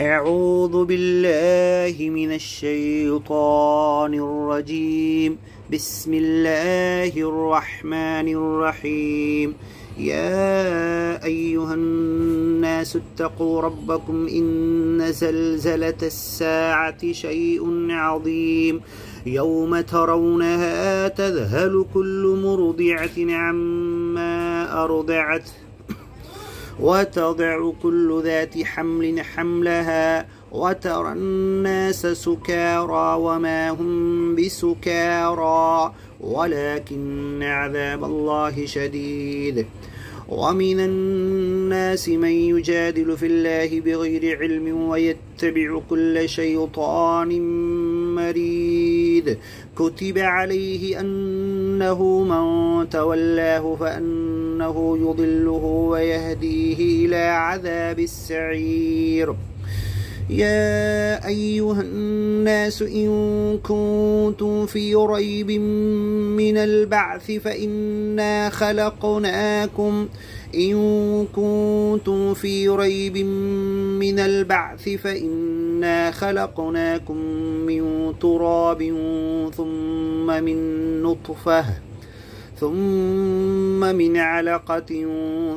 أعوذ بالله من الشيطان الرجيم. بسم الله الرحمن الرحيم. يا أيها الناس اتقوا ربكم إن زلزلة الساعة شيء عظيم يوم ترونها تذهل كل مرضعة عما أرضعت وتضع كل ذات حمل حملها وترى الناس سكارى وما هم بسكارى ولكن عذاب الله شديد. ومن الناس من يجادل في الله بغير علم ويتبع كل شيطان مريد. كتب عليه أنه من تولاه فأنه يضله ويهديه إلى عذاب السعير. يا أيها الناس إن كنتم في ريب من البعث فإنا خلقناكم من تراب ثم من علقة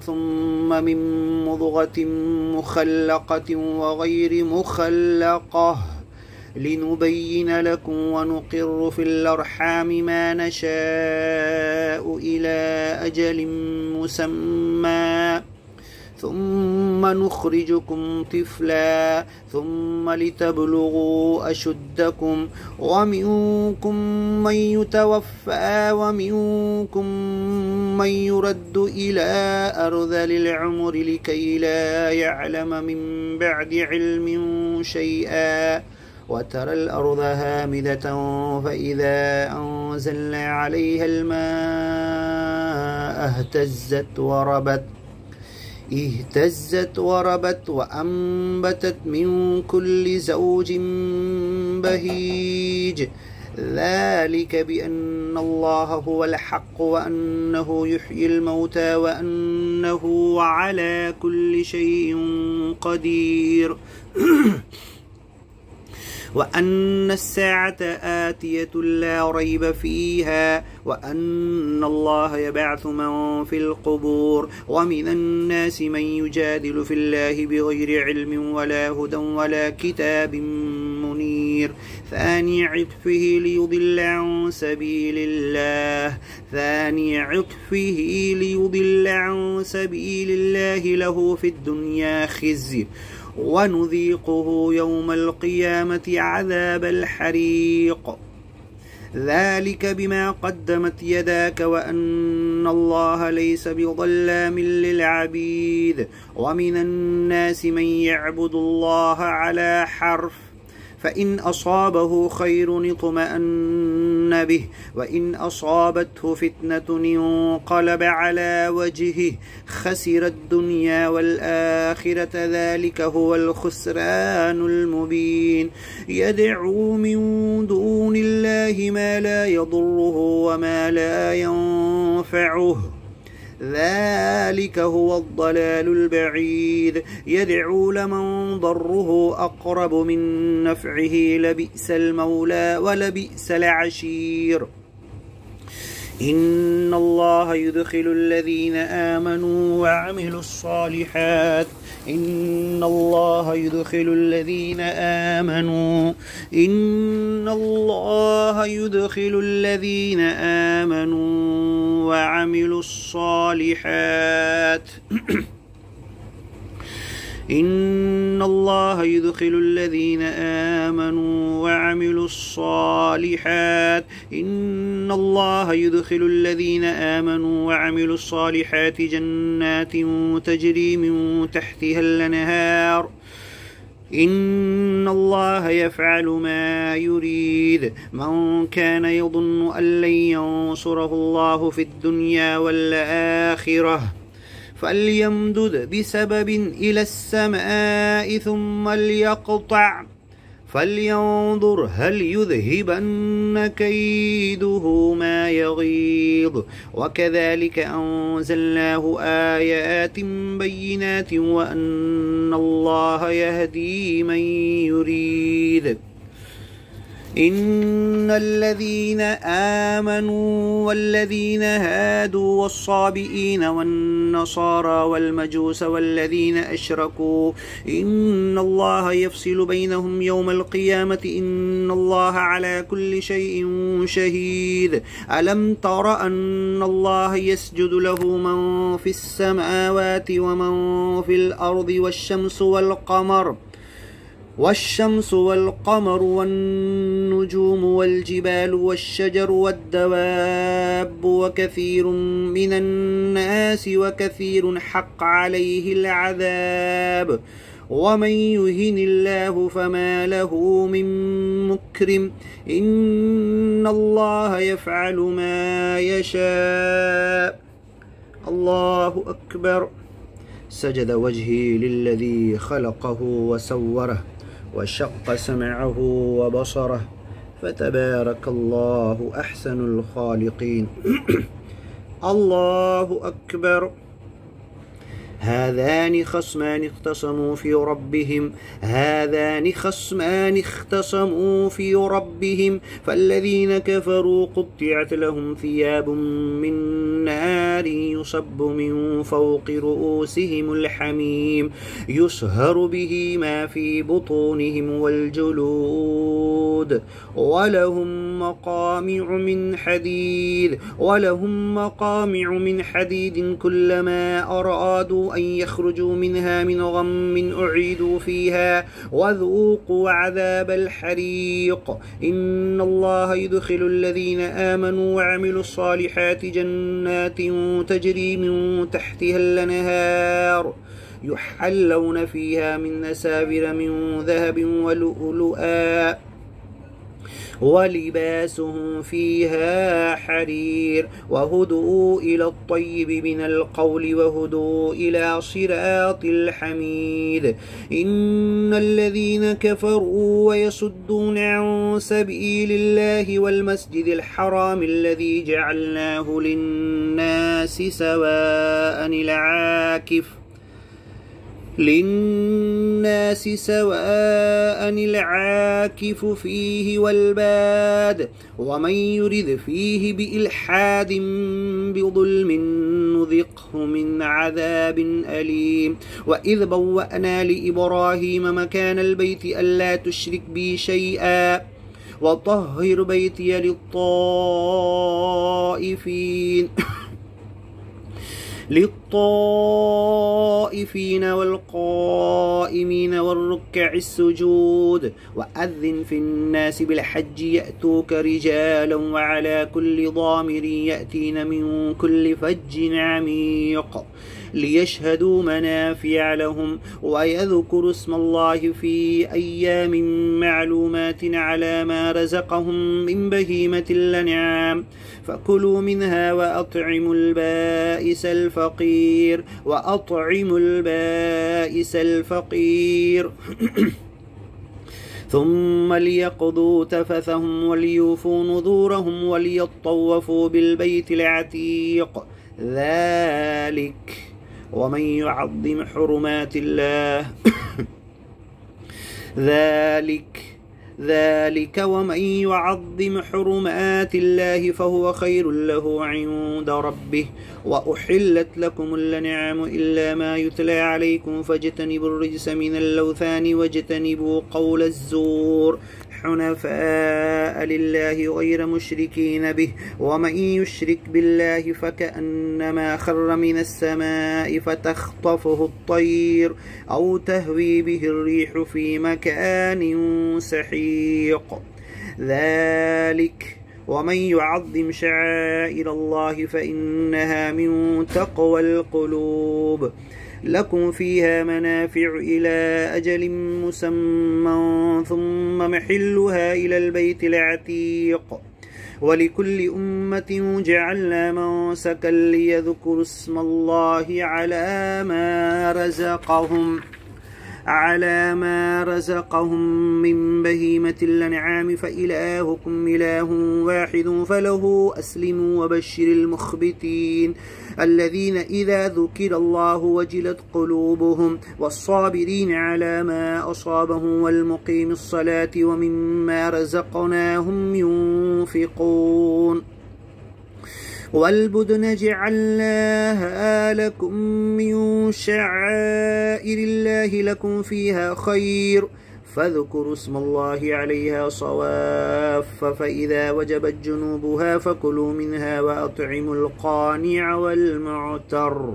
ثم من مضغة مخلقة وغير مخلقة لنبين لكم ونقر في الأرحام ما نشاء إلى أجل مسمى ثم نخرجكم طفلا ثم لتبلغوا أشدكم ومنكم من يتوفى ومنكم من يرد إلى أرذل العمر لكي لا يعلم من بعد علم شيئا. وترى الأرض هامدة فإذا أنزلنا عليها الماء اهتزت وربت وأنبتت من كل زوج بهيج. ذلك بأن الله هو الحق وأنه يحيي الموتى وأنه على كل شيء قدير وأن الساعة آتية لا ريب فيها وأن الله يبعث من في القبور. ومن الناس من يجادل في الله بغير علم ولا هدى ولا كتاب منير. ثاني عطفه ليضل عن سبيل الله له في الدنيا خزي ونذيقه يوم القيامة عذاب الحريق. ذلك بما قدمت يداك وأن الله ليس بظلام للعبيد. ومن الناس من يعبد الله على حرف فإن أصابه خير اطمأن به وإن أصابته فتنة انقلب على وجهه خسر الدنيا والآخرة ذلك هو الخسران المبين. يدعو من دون الله ما لا يضره وما لا ينفعه ذلك هو الضلال البعيد. يدعو لمن ضره أقرب من نفعه لبئس المولى ولبئس العشير. إن الله يدخل الذين آمنوا وعملوا الصالحات إن الله يدخل الذين آمنوا وعملوا الصالحات جنات تجري من تحتها الأنهار. إن الله يفعل ما يريد. من كان يظن أن لن ينصره الله في الدنيا والآخرة فليمدد بسبب إلى السماء فلينظر هل يذهبن كيده ما يغيظ وكذلك أنزلناه آيات بينات وأن الله يهدي من يريد. إن الذين آمنوا والذين هادوا والصابئين والنصارى والمجوس والذين أشركوا إن الله يفصل بينهم يوم القيامة إن الله على كل شيء شهيد. ألم تر أن الله يسجد له من في السماوات ومن في الأرض والشمس والقمر والنجوم والجبال والشجر والدواب وكثير من الناس وكثير حق عليه العذاب ومن يهن الله فما له من مكرم إن الله يفعل ما يشاء. الله أكبر. سجد وجهي للذي خلقه وسوره وشق سمعه وبصره فتبارك الله أحسن الخالقين. الله أكبر. هذان خصمان اختصموا في ربهم فالذين كفروا قطعت لهم ثياب من نار يصب من فوق رؤوسهم الحميم يصهر به ما في بطونهم والجلود ولهم مقامع من حديد كلما أرادوا أن يخرجوا منها من غم أعيدوا فيها وذوقوا عذاب الحريق. إن الله يدخل الذين آمنوا وعملوا الصالحات جنات تجري من تحتها الأنهار يحلون فيها من أساور من ذهب ولؤلؤا ولباسهم فيها حرير وهدوا إلى الطيب من القول وهدوا إلى صراط الحميد. إن الذين كفروا ويصدون عن سبيل الله والمسجد الحرام الذي جعلناه للناس سواء العاكف فيه والباد ومن يرد فيه بإلحاد بظلم نذقه من عذاب أليم. وإذ بوأنا لإبراهيم مكان البيت ألا تشرك بي شيئا وطهر بيتي للطائفين والقائمين والركع السجود. وأذن في الناس بالحج يأتوك رجالا وعلى كل ضامر يأتين من كل فج عميق ليشهدوا منافع لهم ويذكروا اسم الله في أيام معلومات على ما رزقهم من بهيمة الأنعام فكلوا منها وأطعموا البائس الفقير ثم ليقضوا تفثهم وليوفوا نذورهم وليطوفوا بالبيت العتيق. ذلك ومن يعظم حرمات الله ومن يعظم حرمات الله فهو خير له عند ربه. وأحلت لكم الأنعام إلا ما يتلى عليكم فاجتنبوا الرجس من الأوثان واجتنبوا قول الزور حنفاء لله غير مشركين به ومن يشرك بالله فكأنما خر من السماء فتخطفه الطير أو تهوي به الريح في مكان سحيق. ذلك ومن يعظم شعائر الله فإنها من تقوى القلوب. لكم فيها منافع إلى أجل مسمى ثم محلها إلى البيت العتيق. ولكل أمة جعلنا منسكا ليذكروا اسم الله على ما رزقهم على ما رزقهم من بهيمة الأنعام فإلهكم إله واحد فله أسلموا وبشر المخبتين الذين إذا ذكر الله وجلت قلوبهم والصابرين على ما أصابهم والمقيم الصلاة ومما رزقناهم ينفقون والبدن جعلناها لكم من شعائر الله لكم فيها خير فاذكروا اسم الله عليها صواف فإذا وجبت جنوبها فكلوا منها وأطعموا القانع والمعتر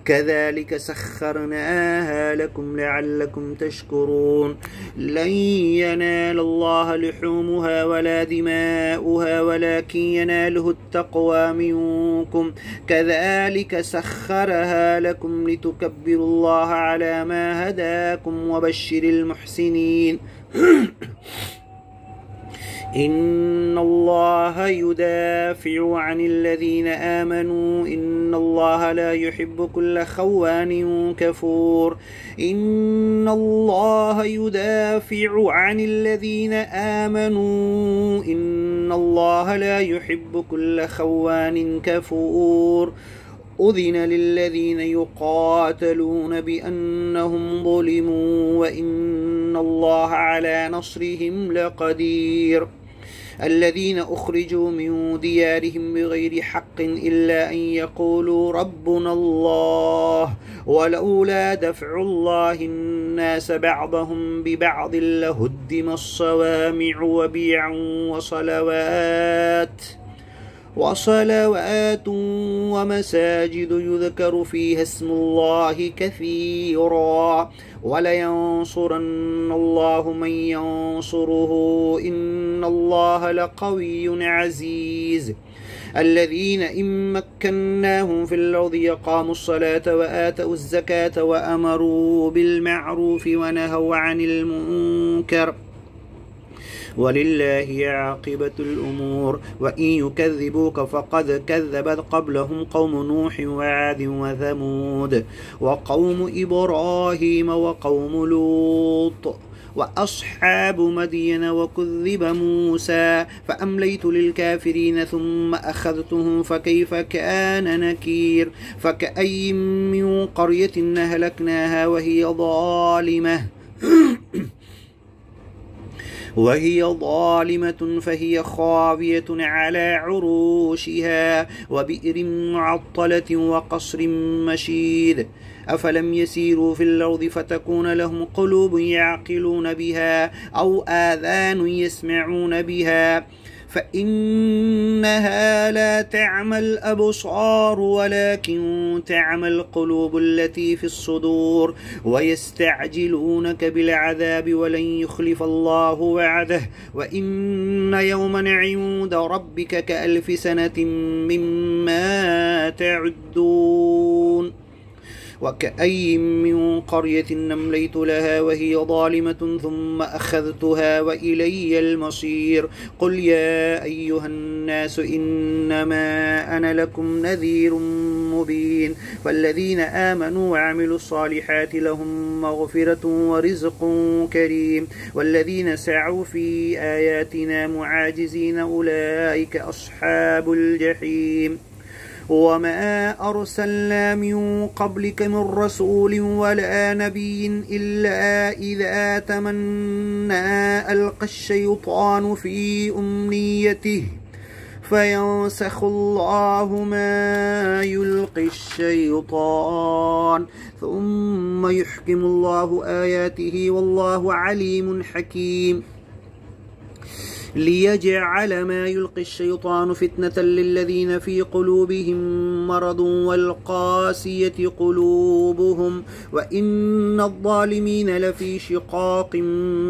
كذلك سخرناها لكم لعلكم تشكرون لن ينال الله لحومها ولا دماؤها ولكن يناله التقوى منكم كذلك سخرها لكم لتكبروا الله على ما هداكم وبشر المحسنين إن الله يدافع عن الذين آمنوا إن الله لا يحب كل خوان كفور إن الله يدافع عن الذين آمنوا إن الله لا يحب كل خوان كفور أذن للذين يقاتلون بأنهم ظلموا وإن الله على نصرهم لقدير الذين أخرجوا من ديارهم بغير حق إلا أن يقولوا ربنا الله ولولا دفع الله الناس بعضهم ببعض لهدم الصوامع وبيع وصلوات ومساجد يذكر فيها اسم الله كثيرا ولينصرن الله من ينصره إن الله لقوي عزيز الذين إن مكناهم في الأرض يقاموا الصلاة وآتوا الزكاة وأمروا بالمعروف ونهوا عن المنكر ولله عاقبة الأمور وإن يكذبوك فقد كذبت قبلهم قوم نوح وعاد وثمود وقوم إبراهيم وقوم لوط وأصحاب مدين وكذب موسى فأمليت للكافرين ثم أخذتهم فكيف كان نكير فكأي من قرية أهلكناها وهي ظالمة فهي خاوية على عروشها وبئر معطلة وقصر مشيد أفلم يسيروا في الأرض فتكون لهم قلوب يعقلون بها أو آذان يسمعون بها فإنها لا تعمى الأبصار ولكن تعمى القلوب التي في الصدور ويستعجلونك بالعذاب ولن يخلف الله وعده وإن يوما عند ربك كألف سنة مما تعدون وكأي من قرية أمليت لها وهي ظالمة ثم أخذتها وإلي المصير قل يا أيها الناس إنما أنا لكم نذير مبين فالذين آمنوا وعملوا الصالحات لهم مغفرة ورزق كريم والذين سعوا في آياتنا معاجزين أولئك أصحاب الجحيم وما أرسلنا من قبلك من رسول ولا نبي إلا إذا تمنى ألقى الشيطان في أمنيته فينسخ الله ما يلقي الشيطان ثم يحكم الله آياته والله عليم حكيم ليجعل ما يلقي الشيطان فتنة للذين في قلوبهم مرض والقاسية قلوبهم وإن الظالمين لفي شقاق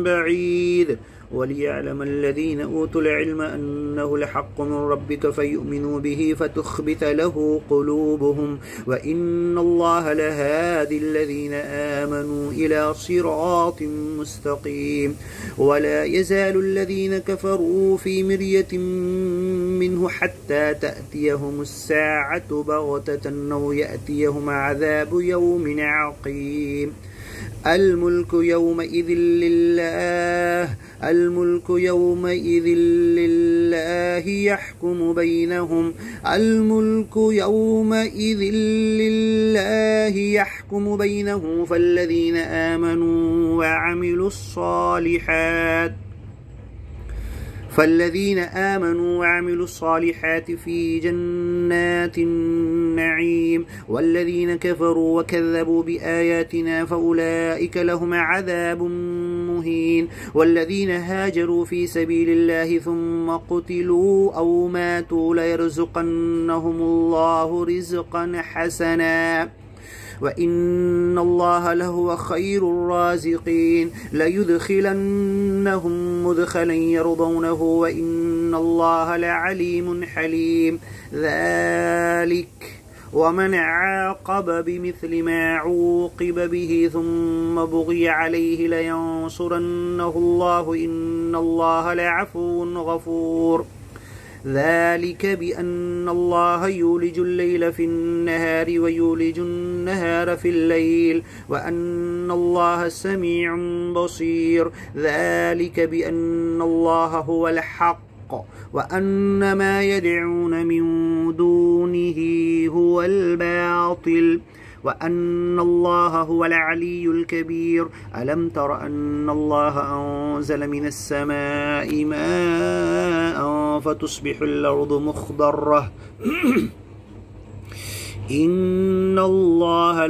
بعيد وليعلم الذين أوتوا العلم أنه الحق من ربك فيؤمنوا به فتخبت له قلوبهم وإن الله لهادي الذين آمنوا إلى صراط مستقيم ولا يزال الذين كفروا في مرية منه حتى تأتيهم الساعة بغتة أو يأتيهم عذاب يوم عقيم الملك يومئذ لله يحكم بينهم فالذين آمنوا وعملوا الصالحات في جنات النعيم، والذين كفروا وكذبوا بآياتنا فأولئك لهم عذاب مهين. والذين هاجروا في سبيل الله ثم قتلوا أو ماتوا ليرزقنهم الله رزقا حسنا وإن الله لهو خير الرازقين. ليدخلنهم مدخلا يرضونه وإن الله لعليم حليم. ذلك ومن عاقب بمثل ما عوقب به ثم بغي عليه لينصرنه الله إن الله لعفو غفور. ذلك بأن الله يولج الليل في النهار ويولج النهار في الليل وأن الله سميع بصير. ذلك بأن الله هو الحق وأن ما يدعون من دونه هو الباطل وأن الله هو العلي الكبير. ألم تر أن الله أنزل من السماء ماء فتصبح الأرض مخضرة إن الله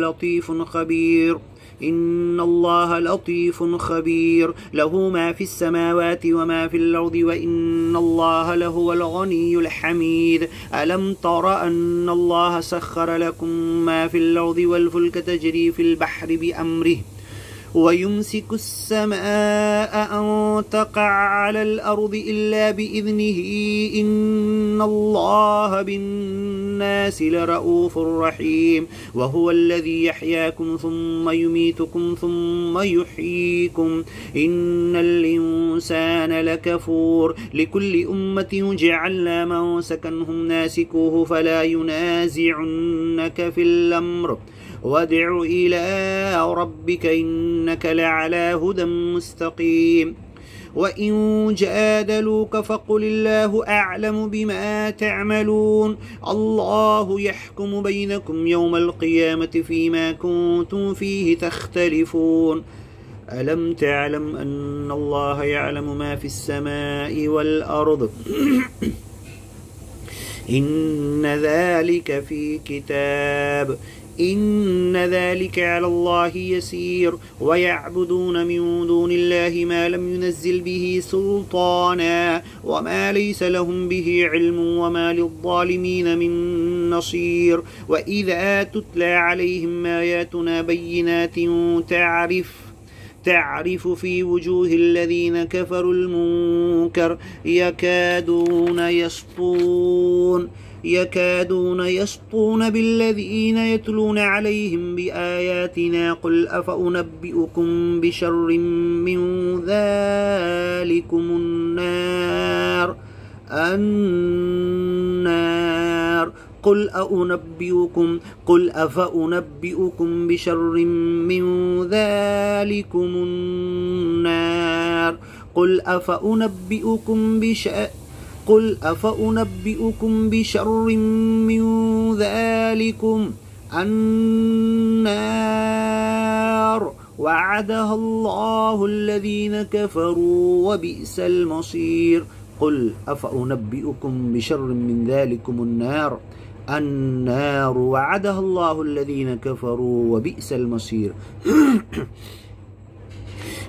لطيف خبير له ما في السماوات وما في الأرض وإن الله لهو الغني الحميد. ألم تر أن الله سخر لكم ما في الأرض والفلك تجري في البحر بأمره ويمسك السماء أن تقع على الأرض إلا بإذنه إن الله بالناس لرؤوف رحيم. وهو الذي يحياكم ثم يميتكم ثم يحييكم إن الإنسان لكفور. لكل أمة جعلنا منسكا هم ناسكوه فلا ينازعنك في الأمر وادع إلى ربك إنك لعلى هدى مستقيم. وإن جادلوك فقل الله أعلم بما تعملون الله يحكم بينكم يوم القيامة فيما كنتم فيه تختلفون. ألم تعلم أن الله يعلم ما في السماء والأرض إن ذلك في كتاب إن ذلك على الله يسير. ويعبدون من دون الله ما لم ينزل به سلطانا وما ليس لهم به علم وما للظالمين من نصير. وإذا تتلى عليهم آياتنا بينات تعرف في وجوه الذين كفروا المنكر يكادون يسطون بالذين يتلون عليهم بآياتنا قل أفأنبئكم بشر من ذلكم النار قل أفأنبئكم بشر من ذلكم النار قل أفأنبئكم بشر من ذلكم النار وعدها الله الذين كفروا وبئس المصير. قل أفأنبئكم بشر من ذلكم النار وعدها الله الذين كفروا وبئس المصير.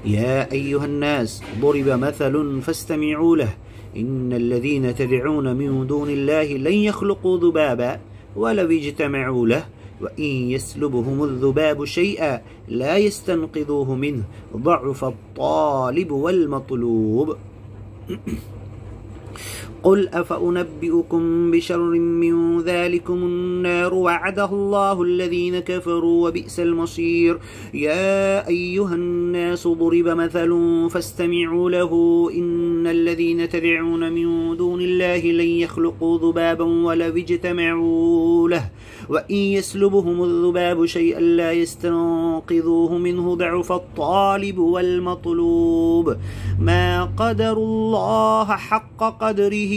يا أيها الناس ضرب مثل فاستمعوا له إن الذين تدعون من دون الله لن يخلقوا ذبابا ولو اجتمعوا له وإن يسلبهم الذباب شيئا لا يستنقذوه منه ضعف الطالب والمطلوب. قل أفأنبئكم بشر من ذلكم النار وعدها الله الذين كفروا وبئس المصير. يا أيها الناس ضرب مثل فاستمعوا له إن الذين تدعون من دون الله لن يخلقوا ذبابا ولو اجتمعوا له وإن يسلبهم الذباب شيئا لا يستنقذوه منه ضعف الطالب والمطلوب. ما قدر الله حق قدره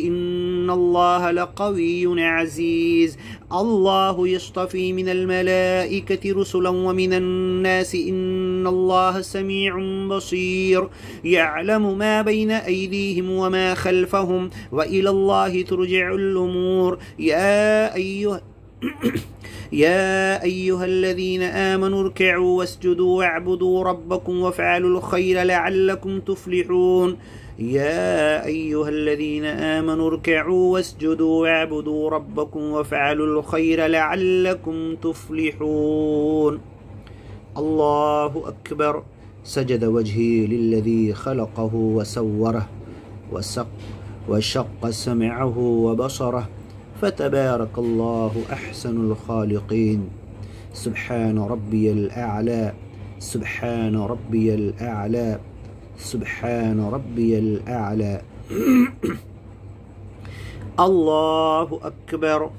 إن الله لقوي عزيز. الله يصطفي من الملائكة رسلا ومن الناس إن الله سميع بصير. يعلم ما بين أيديهم وما خلفهم وإلى الله ترجع الأمور. يا أيها الذين آمنوا اركعوا واسجدوا واعبدوا ربكم وافعلوا الخير لعلكم تفلحون. يا أيها الذين آمنوا اركعوا واسجدوا واعبدوا ربكم وافعلوا الخير لعلكم تفلحون. الله أكبر. سجد وجهي للذي خلقه وسوره وشق سمعه وبصره فتبارك الله أحسن الخالقين. سبحان ربي الأعلى سبحان ربي الأعلى سبحان ربي الأعلى. الله أكبر.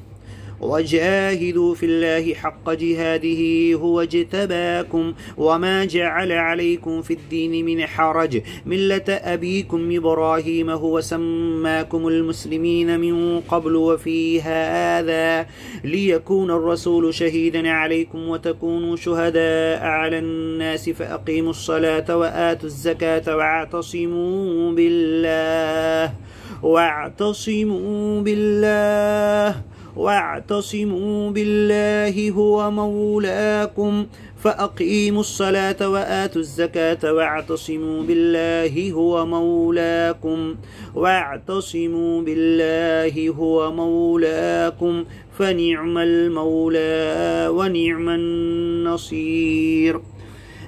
وجاهدوا في الله حق جهاده هو اجتباكم وما جعل عليكم في الدين من حرج ملة أبيكم إبراهيم هو سماكم المسلمين من قبل وفي هذا ليكون الرسول شهيدا عليكم وتكونوا شهداء على الناس فأقيموا الصلاة وآتوا الزكاة واعتصموا بالله هو مولاكم فأقيموا الصلاة وآتوا الزكاة واعتصموا بالله هو مولاكم فنعم المولى ونعم النصير.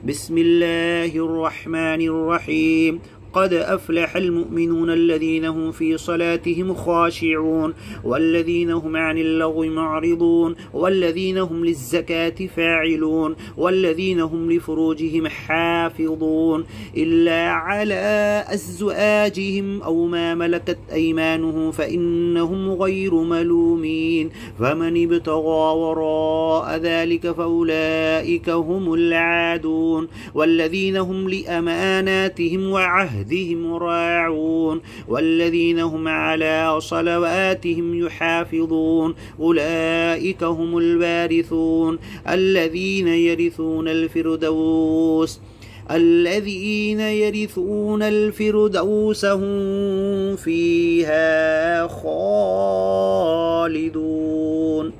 بسم الله الرحمن الرحيم. قد أفلح المؤمنون الذين هم في صلاتهم خاشعون والذين هم عن اللغو معرضون والذين هم للزكاة فاعلون والذين هم لفروجهم حافظون إلا على أزواجهم أو ما ملكت أيمانهم فإنهم غير ملومين. فمن ابتغى وراء ذلك فأولئك هم العادون. والذين هم لأماناتهم وعهدهم راعون والذين هم على صلواتهم يحافظون أولئك هم الوارثون الذين يرثون الفردوس هم فيها خالدون.